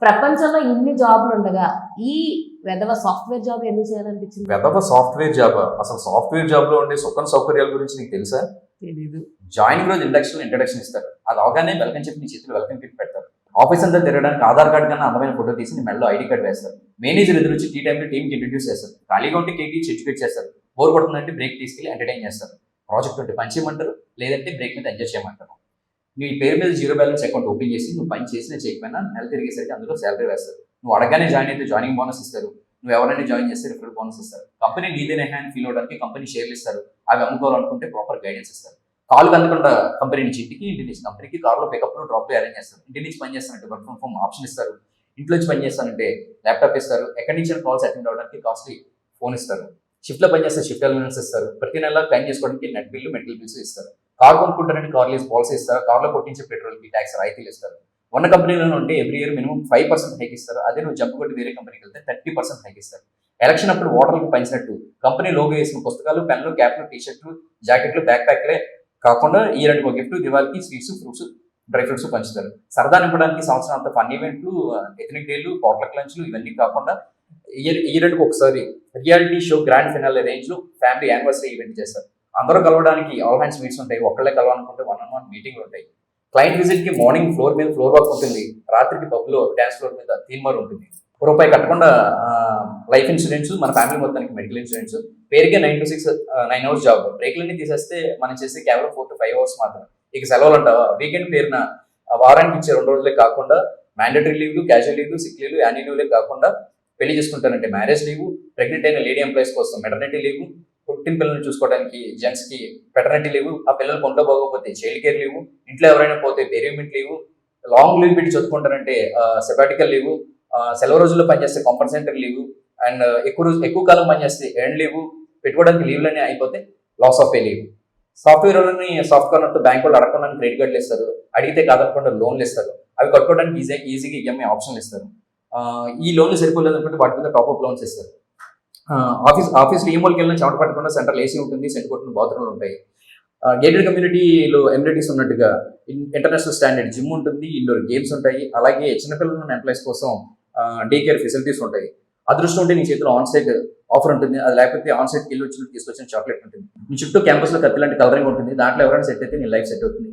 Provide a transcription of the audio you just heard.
ప్రపంచంలో ఇన్ని జాబ్లు ఉండగా ఈ వెధవ సాఫ్ట్వేర్ జాబ్ ఎందుకు చేయాలనిపించింది? వెదవ సాఫ్ట్వేర్ జాబ్. అసలు సాఫ్ట్వేర్ జాబ్ లో ఉండే సుఖం సౌకర్యాల గురించి నీకు తెలుసా? తెలీదు. జాయినింగ్ రోజు ఇంట్రడక్షన్ ఇస్తారు. అది అవగానే వెల్కమ్ చెప్పి నీ చేతిలో వెల్కమ్ కిట్ పెడతారు. ఆఫీస్ అంతా తిరగడానికి ఆధార్ కార్డు కన్నా అందమైన ఫోటో తీసి నీ మెడలో ఐడి కార్డు వేస్తారు. మేనేజర్ ఎదురు వచ్చి టీ టైంలో టీంకి ఇంట్రడ్యూస్ చేస్తారు. ఖాళీగా ఉంటే కేటీ ఎడ్యుకేట్ చేస్తారు. బోర్ కొడుతుందంటే బ్రేక్ తీసుకెళ్ళి ఎంటర్టైన్ చేస్తారు. ప్రాజెక్ట్ ఉంటే పని చేయమంటారు, లేదంటే బ్రేక్ మీద ఎంజాయ్ చేయమంటారు. నీ పేరు మీద జీరో బ్యాలెన్స్ అకౌంట్ ఓపెన్ చేసి నువ్వు పని చేసినా చేయకపోయినా నెల తిరిగేసరికి అందులో శాలరీ వేస్తారు. నువ్వు అడగానే జాయిన్ అయితే జాయినింగ్ బోనస్ ఇస్తారు. నువ్వు ఎవరైనా జాయిన్ చేస్తే రిఫరల్ బోనస్ ఇస్తారు. కంపెనీ నీదేనే హ్యాండ్ ఫీల్ అవడానికి కంపెనీ షేర్లు ఇస్తారు. అవి అమ్ముకోవాలనుకుంటే ప్రాపర్ గైడెన్స్ ఇస్తారు. కాల్ అందకుండా కంపెనీ నుంచి ఇంటికి, ఇంటి నుంచి కంపెనీకి కార్లో పికప్లో డ్రాప్లో అరేంజ్ చేస్తారు. ఇంటి నుంచి పని చేస్తానంటే వర్క్ ఫ్రమ్ హోమ్ ఆప్షన్ ఇస్తారు. ఇంట్లో నుంచి పని చేస్తానంటే ల్యాప్టాప్ ఇస్తారు. ఎక్కడి నుంచి కాల్స్ అటెండ్ అవ్వడానికి కాస్ట్లీ ఫోన్ ఇస్తారు. షిఫ్ట్లో పని చేస్తే షిఫ్ట్ అలవెన్స్ ఇస్తారు. ప్రతి నెల క్లైమ్ చేసుకోవడానికి నెట్ బిల్లు, మెడికల్ బిల్స్ ఇస్తారు. కార్ కొనుక్కుంటారని కార్ లీజ్ పాలసీ ఇస్తారు. కార్లో కొట్టించే పెట్రోల్కి ట్యాక్స్ రాయితీలు ఇస్తారు. ఉన్న కంపెనీలో ఉంటే ఎవ్రీ ఇయర్ మినిమం 5% హైక్ ఇస్తారు. అదే నువ్వు జంప్ కొట్టి వేరే కంపెనీకి వెళ్తే 30% హైక్ ఇస్తారు. ఎలక్షన్ అప్పుడు ఓటర్లకు పంచినట్టు కంపెనీ లోగో వేసిన పుస్తకాలు, పెన్లు, క్యాప్లు, టీషర్ట్లు, జాకెట్లు, బ్యాక్ ప్యాక్లే కాకుండా ఈ రెండు గిఫ్ట్ దివాళీకి స్వీట్స్, ఫ్రూట్స్, డ్రై ఫ్రూట్స్ పంచుతారు. సరదా నింపడానికి సంవత్సరం అంతా ఫన్ ఈవెంట్లు, ఎథనిక్ డేలు, పాట్లక్ లంచ్లు ఇవన్నీ కాకుండా ఈ రెండుకి ఒకసారి reality show grand finale range లో ఫ్యామిలీ యానివర్సరీ ఈవెంట్ చేస్తారు. అందరూ కలవడానికి ఆల్ హ్యాండ్స్ మీట్స్ ఉంటాయి. ఒక్కళ్ళే కలవాలనుకుంటే 1-on-1 మీటింగ్లు ఉంటాయి. క్లయింట్ విజిట్ కి మార్నింగ్ ఫ్లోర్ మీద ఫ్లోర్ వర్క్ ఉంటుంది. రాత్రికి పబ్ లో డాన్స్ ఫ్లోర్ మీద థీమ్ బార్ ఉంటుంది. రూపాయి కట్టకుండా లైఫ్ ఇన్సూరెన్స్, మన ఫ్యామిలీ మొత్తానికి మెడికల్ ఇన్సూరెన్స్. పేరుకే 9 to 6 9 hours జాబ్. బ్రేక్లన్నీ తీసేస్తే మనం చేస్తే కేవలం 4 to 5 hours మాత్రం. ఇక సెలవులు అంటావా? వీకెండ్ పేరున వారానికి ఇచ్చే 2 రోజులే కాకుండా మ్యాండేటరీ లీవ్లు, క్యాజువల్ లీవ్లు, సిక్ లీవ్లు, యాన్యువల్ లీవ్లే కాకుండా పెళ్లి చేసుకుంటానంటే మ్యారేజ్ లీవ్, ప్రెగ్నెంట్ అయిన లేడీ ఎంప్లాయీస్ కోసం మెటర్నిటీ లీవ్, పుట్టిన పిల్లల్ని చూసుకోవడానికి జెంట్స్ కి పెటర్నిటీ లీవ్, ఆ పిల్లలు కొంట్లో పోకపోతే చైల్డ్ కేర్ లీవ్, ఇంట్లో ఎవరైనా పోతే బెరీమెంట్ లీవ్, లాంగ్ లీవ్ పెట్టి చదువుకుంటారంటే సెబాటికల్ లీవ్, సెలవు రోజుల్లో పనిచేస్తే కాంపన్సేటరీ లీవ్, అండ్ ఎక్కువ కాలం పనిచేస్తే ఎర్న్ లీవ్, పెట్టుకోవడానికి లీవ్లన్నీ అయిపోతే లాస్ ఆఫ్ పే లీవ్. సాఫ్ట్వేర్లని సాఫ్ట్ కార్నర్తో బ్యాంక్ వాళ్ళు అడగకుండా క్రెడిట్ కార్డులు ఇస్తారు. అడిగితే కాదనుకుంటే లోన్లు ఇస్తారు. అవి కట్టుకోవడానికి ఈజీగా ఈఎంఐ ఆప్షన్లు ఇస్తారు. ఈ లోన్లు సరిపోలేదు అనుకుంటే వాటి మీద టాప్అప్ లోన్స్ ఇస్తారు. ఆఫీస్లో ఏ మూలకి వెళ్ళినా చెమట పట్టకుండా సెంట్రల్ ఏసీ ఉంటుంది, సెంట్ కొట్టిన బాత్రూమ్లు ఉంటాయి. గేటెడ్ కమ్యూనిటీలో ఎమ్యూనిటీస్ ఉన్నట్టుగా ఇంటర్నేషనల్ స్టాండర్డ్ జిమ్ ఉంటుంది, ఇండోర్ గేమ్స్ ఉంటాయి. అలాగే చిన్నపిల్లలు ఉన్న ఎంప్లాయీస్ కోసం డే కేర్ ఫెసిలిటీస్ ఉంటాయి. అదృష్టం ఉంటే నీ చేతిలో ఆన్ సైట్ ఆఫర్ ఉంటుంది. అది లేకపోతే ఆన్ సైట్కి వెళ్ళి వచ్చినట్టు తీసుకొచ్చిన చాక్లెట్ ఉంటుంది. నీ చుట్టూ క్యాంపస్లో కత్తి లాంటి కలరింగ్ ఉంటుంది. దాంట్లో ఎవరైనా సెట్ అయితే నీ లైఫ్ సెట్ అవుతుంది.